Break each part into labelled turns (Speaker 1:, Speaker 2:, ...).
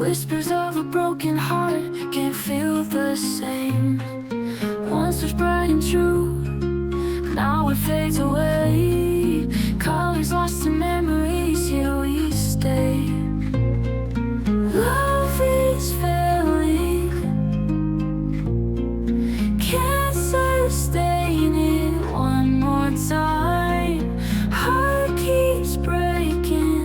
Speaker 1: Whispers of a broken heart can't feel the same. Once was bright and true, now it fades away. Colors lost in memories, here we stay. Love is failing, can't sustain it one more time. Heart keeps breaking.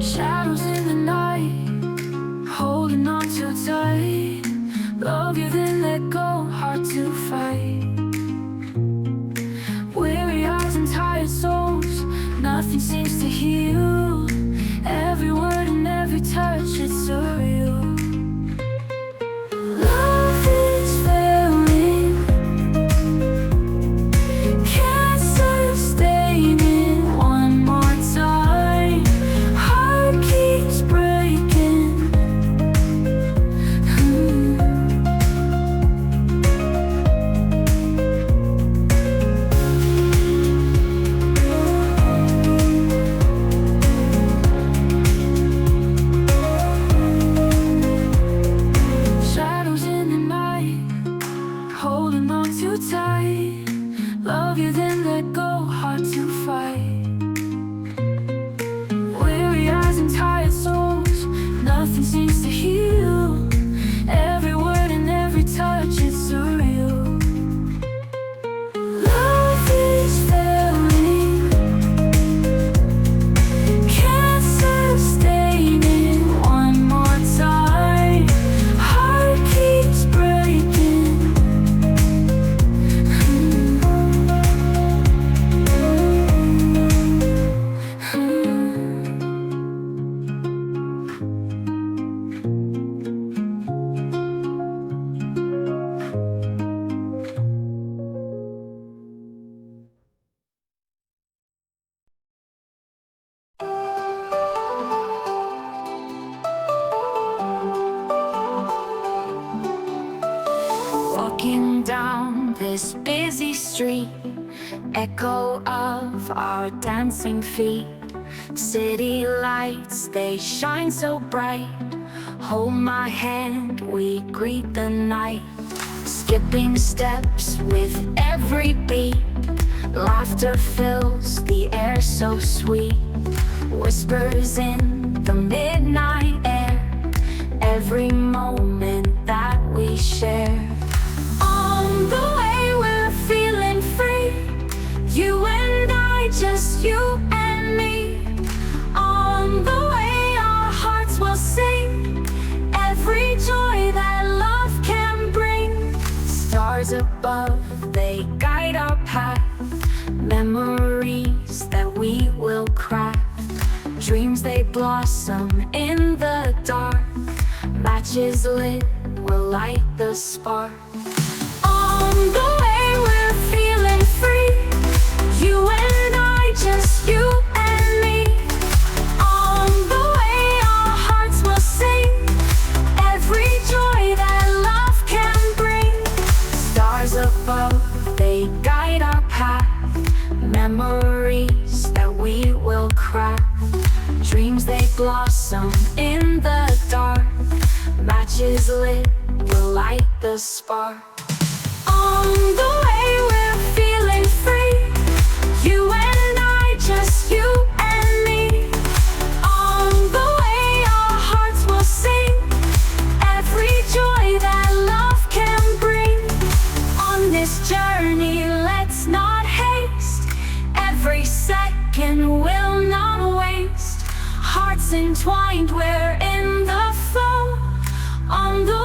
Speaker 1: Shadows in the night, holding on too tight. Love you then let go, hard to fight. Weary eyes and tired souls, nothing seems to heal. Every word and every touch, it's surreal. Love is failing, can't sustain it one more time. Heart keeps breaking. Shadows in the night, holding on too tight. Love you then let go, hard to fight. Weary eyes and tired souls, nothing seems to heal. Every word and every touch, it's surreal. Love is failing, can't sustain it one more time. Heart keeps breaking. Walking down this busy street, echo of our dancing feet. City lights, they shine so bright. Hold my hand, we greet the night. Skipping steps with every beat. Laughter fills the air so sweet. Whispers in the midnight air. Every moment that we share. On the way we're feeling free. You and I, just you and me. On the way our hearts will sing every joy that love can bring. Stars above, they guide our path. Memories that we will craft. Dreams they blossom in the dark. Matches lit will light the spark. On the way we're feeling free. You and I, just you and me. On the way our hearts will sing every joy that love can bring. Stars above, they guide our path. Memories that we will craft. Dreams they blossom in the dark. Matches lit will light the spark. On the way we're feeling free. You and I, just you and me. On the way our hearts will sing every joy that love can bring. On this journey, let's not haste. Every second will not waste. Hearts entwined, we're in the flow. On the